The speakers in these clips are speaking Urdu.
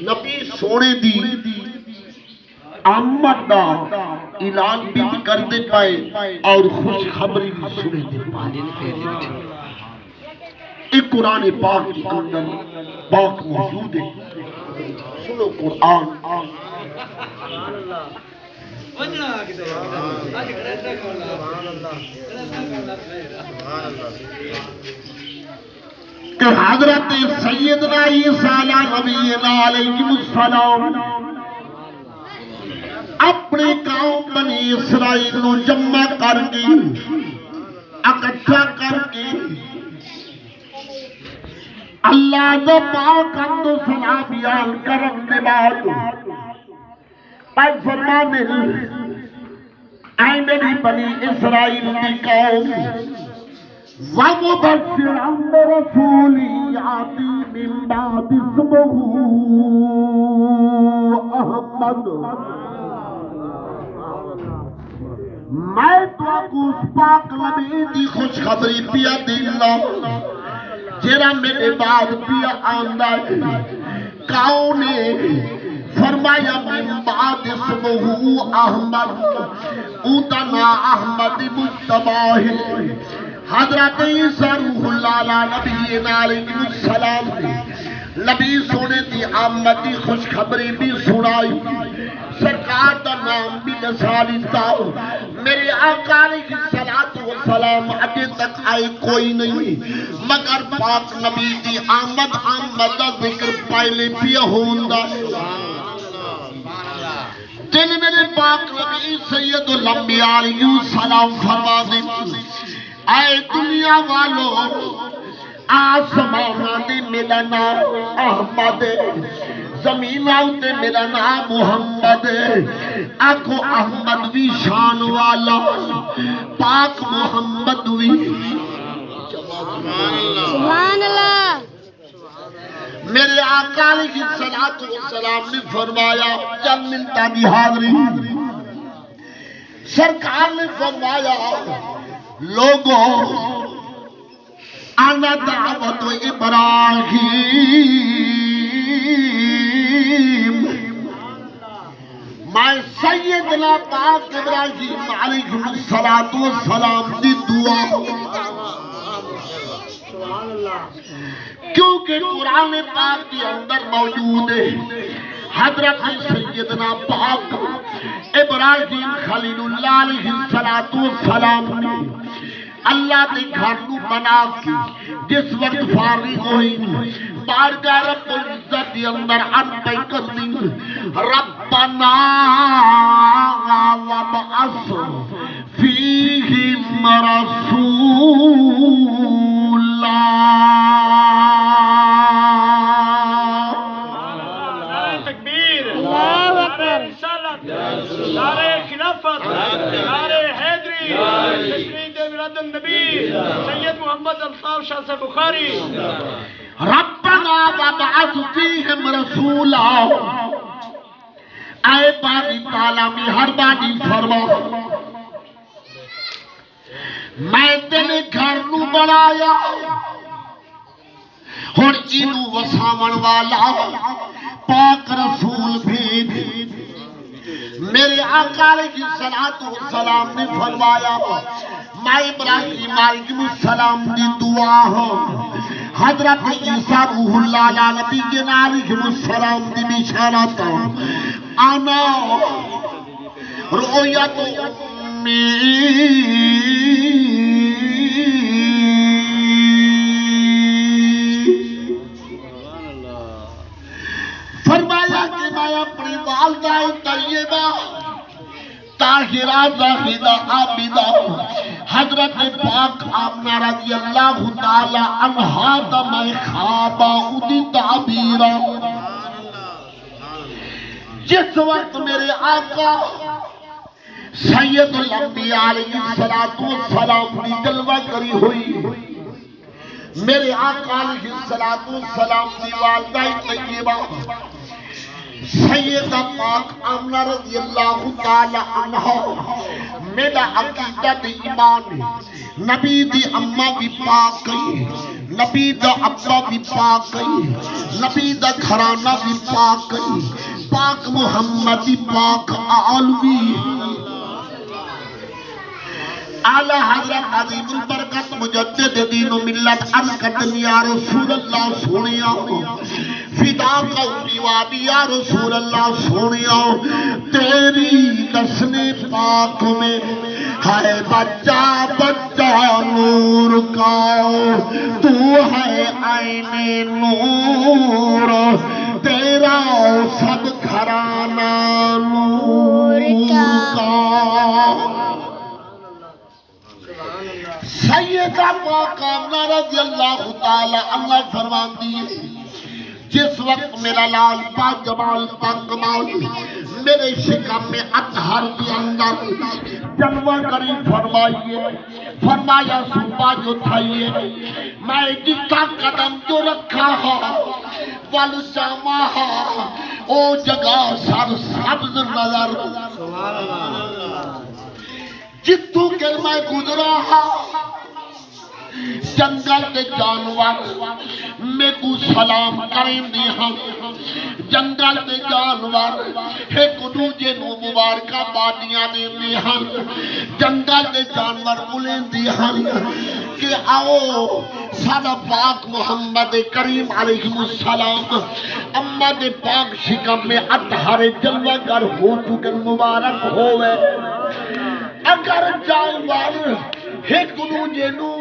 نبی سونے دی آمد دا اعلان بھی کر دے پائے اور خوشخبری بھی سنے دے پائے. ایک قرآن پاک کے اندر پاک موجود ہے. سنو قرآن. کہ حضرت سیدنا عیسیٰ نبی علیہ السلام اپنے قوم بنی اسرائیل کو جمع کر کے اکٹھا کر کے اللہ دا پاک حمد و ثنا بیان کرن دے بعد پر فرمانے اے میری بنی اسرائیل دی قوم وَمُبَشِّرًا بِرَسُولٍ يَأْتِي مِن بَعْدِ اسْمُهُ أَحْمَدُ. میں تو اس پاک نبی دی خوشخبری پیا دینا جیرا میرے بعد پیا آندا ہے. کون نے فرمایا من بعد اسمه احمد. اوتا نا احمد مجتبی ہے. حضرت عیسیٰ روح اللہ نبی علیہ السلام نبی سونے دی آمد دی خوشخبری بھی سنائی. سرکار دا نام بھی نسالی تا. میرے آقا علیہ السلام اجے تک آئے کوئی نہیں مگر پاک نبی دی آمد دا ذکر پہلے پیا ہوندا. تین میرے پاک نبی سید الانبیاء علیہ السلام فرما دے اے دنیا والو آسمان دے میرا نام احمد زمین آتے میرا نام محمد. آکھو احمد بھی شان والا پاک محمد بھی سبحان اللہ. میرے آقا علیہ السلام نے فرمایا چند منٹا دی حاضری. سرکار نے فرمایا لوگوں انا دعوت ابراہیم میں سیدنا پاک ابراہیم علیہ السلام دی دعا کیونکہ قرآن پاک کے اندر موجود ہے. حضرت سیدنا پاک ابراہیم خلیل اللہ علیہ السلام نے اللہ نے گھر کو بنا کے جس وقت فارغ ہوئی بارگاہ رب العزت کے اندر عرض کر دی ربنا وابعث فیہم رسولا. نعرہ خلافت نعرہ حیدری تشریف میلاد النبی سید محمد الطاف شاہ سے بخاری. ربنا وابعث فیہم رسولا. اے باری تعالیٰ مہربانی فرما میں تیرے گھر نو بنایا ہن اینو وساون والا پاک رسول بھیج. میرے آقا علیہ السلام نے فرمایا میں ابراہیم علیہ السلام دی دعا ہوں حضرت عیسیٰ روح اللہ نبی علیہ السلام دی بشارت انا رؤیت امی. فرمایا کہ میں اپنی والدہ طیبہ طاہرہ زاہدہ عابدہ حضرت پاک آمنہ رضی اللہ تعالی عنہا دا میں خوابہ ادھی تعبیرہ. جس وقت میرے آقا سید الانبیاء علیہ السلام نے جلوہ کری ہوئی میرے آقا علیہ السلام دی والدہ طیبہ سیدہ پاک آمنہ رضی اللہ تعالی عنہ میرا عقیدہ دی ایمان نبی دی اماں بھی پاک گئی، نبی دا ابا بھی پاک گئی، نبی دا گھرانہ بھی پاک گئی، پاک محمدی پاک آلوی اعلی حضرت عظیم البرکت مجدد دین و ملت عرض کرتے یا رسول اللہ سونیا فدا قومی وابی یا رسول اللہ سونیا تیری دسن پاک میں ہے بچہ بچہ نور کا، تو ہے عین نور تیرا سب گھرانہ نور کا۔ سیدہ پاک آمنہ رضی اللہ تعالی عنہ فرماتی ہے جس وقت میرا لال پاک جمال پاک کمال میرے شکم میں اطہر کے اندر جلوہ کری فرمائیے، فرمایا صبح جو تھائیے میں جس کا قدم جو رکھا ہا والو جامع ہا او جگہ سر سبز نظر جتو کر میں گزرا ہا جنگل دے جانور میں کو سلام کریں دی ہم، جنگل دے جانور ایک دوجے نو مبارکہ بادیاں دیں دی ہم، جنگل دے جانور بلیں دی ہم کہ آؤ سادہ پاک محمد کریم علیہ السلام اما دے پاک شکم میں اطہر جلوہ گر ہو چکے مبارک ہوئے۔ اگر جانور ایک دوجے نو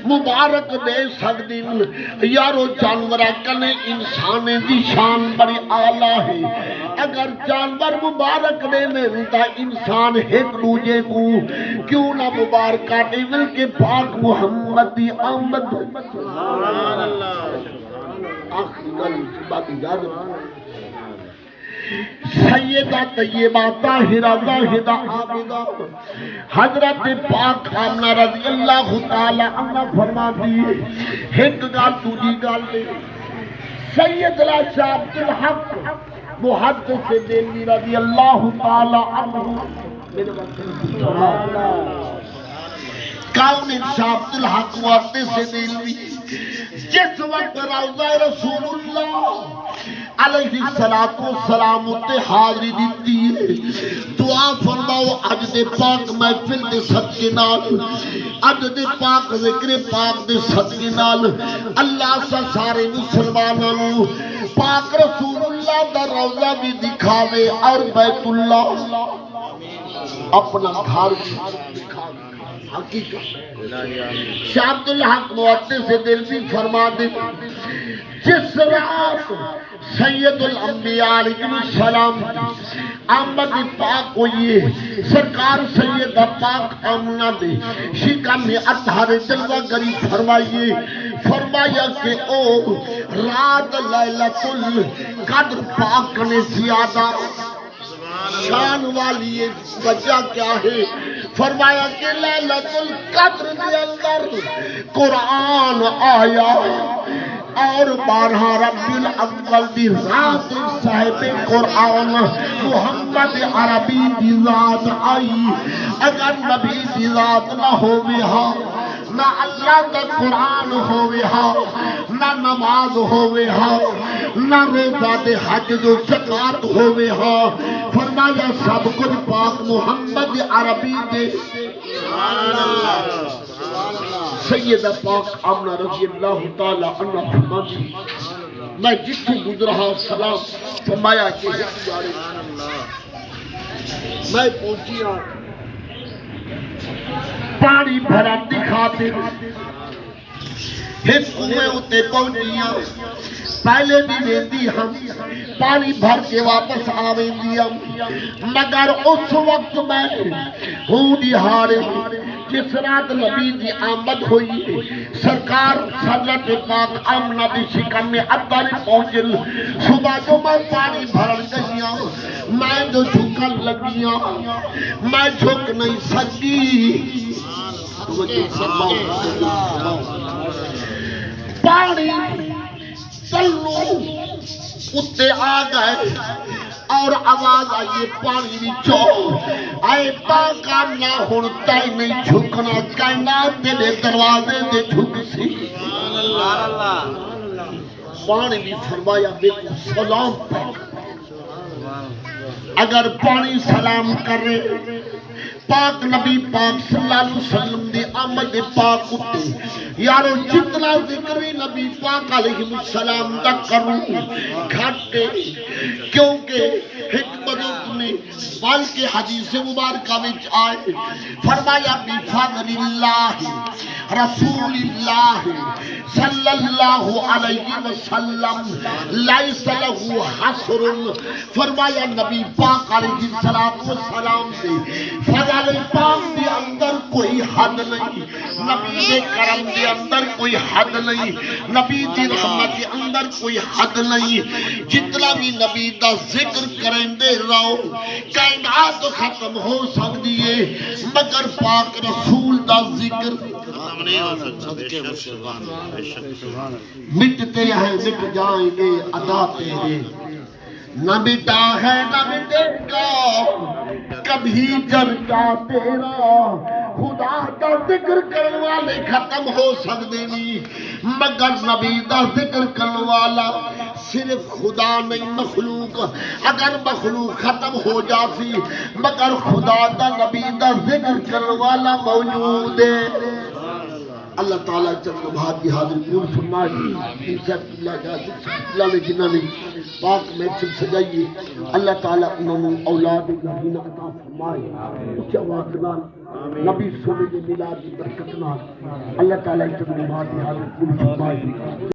مبارک دے سکدین یارو جانورہ کنے انسان دی شان بڑی آلہ ہے، اگر جانور مبارک دے ملتا انسان ایک دوجے کو کیوں نہ مبارکہ دے مل کے پاک محمد دی آمد آخری گل باقی یاد سیدہ طیبہ طاہرہ زاہدہ عابدہ حضرت پاک آمنہ رضی اللہ تعالی عنہ فرماتی ہے ایک گال دوجی گال لے سیدنا شاہ عبدالحق محدث دہلوی رضی اللہ تعالی عنہ میرے بچے کون شاہ عبدالحق محدث دہلوی جس وقت روضہ رسول اللہ علیہ السلام تے حاضری دیتی ہے دعا فرماؤ اج دے پاک محفل دے صدقے نال، اج دے پاک ذکر پاک دے صدقے نال اللہ سا سارے مسلمانوں پاک رسول اللہ دا روضہ بھی دکھاوے اور بیت اللہ اپنا گھر دکھاوے۔ حقیقت شاہ عبدالحق محدث دہلوی فرما دے جس رات سید الانبیاء علیہ السلام آمد پاک ہوئی سرکار سید پاک آمنہ دے شکم میں اطہر جلوہ گری فرمائیے، فرمایا کہ او رات لیلۃ القدر پاک نے زیادہ شان والی وجہ کیا ہے؟ فرمایا کہ لیلۃ القدر کے اندر قرآن آیا اور 12 ربیع الاول دی رات صاحب قرآن محمد عربی دی ذات آئی۔ اگر نبی دی ذات نہ ہوئے ہاں نہ اللہ کا قرآن ہوئے ہاں نہ نماز ہوئے ہاں نہ روزہ دے حج جو زکات ہوئے ہاں، فرمایا سب کچھ پاک محمد عربی دے سیدہ پاک آمنہ رضی اللہ تعالی عنہ فرماتی میں جتوں گزرہا سلام فرمایا کہ میں پہنچیا پانی بھرا دکھاتے ایک کنویں اتے پہنچیا پہلے بھی ویندی ہم پانی بھر کے واپس آویندی ہم مگر اس وقت میں ہوں دہارے جس رات نبی دی آمد ہوئی سرکار حضرت پاک آمنہ دی شکم میں ادھر پہنچل صبح جو میں پانی بھرن گئیاں میں جو جھکن لگیاں میں جھک نہیں سکی پانی چلو اتے آ گئے اور آواز آئیے پانی بچو اے پاکا نہ ہن تائی نہیں جھکنا کائنات دے دروازے دے جھک سی پانی بھی فرمایا بے کو سلام پہ اگر پانی سلام کرے پاک نبی پاک صلی اللہ علیہ وسلم دی آمد پاک اتے یارو جتنا ذکری نبی پاک علیہ السلام دا کروں گھٹے کیونکہ حکمت نے بلکہ حدیث مبارکہ وچ آئے فرمایا بفضل اللہ رسول اللہ صلی اللہ علیہ وسلم لیس لہو حصر فرمایا نبی پاک علیہ السلام سے فضل پاک دے اندر کوئی حد نہیں نبی دے کرم دے اندر کوئی حد نہیں نبی دی رحمت دے اندر کوئی حد نہیں جتنا بھی نبی دا ذکر کریں دے رہو کائنات ختم ہو سکتی ہے مگر پاک رسول دا ذکر مٹتے ہیں مٹ جائیں گے ادا تیرے نہ مٹا ہے نہ مٹے گا کبھی چرچا تیرا خدا کا ذکر کرنے والے ختم ہو سکتے نہیں مگر نبی دا ذکر کرنے والا صرف خدا نہیں مخلوق اگر مخلوق ختم ہو جاتی مگر خدا دا نبی دا ذکر کرنے والا موجود ہے اللہ تعالیٰ چند بہت کی حاضر پور فرمائی انشاءت اللہ نے جنہوں نے پاک محفل سجائیے اللہ تعالیٰ انہوں نے اولاد نبی عطا فرمائے اچھا واقعان نبی سنے میلاد کی برکت نال اللہ تعالیٰ چند بہت کی حاضر پور فرمائی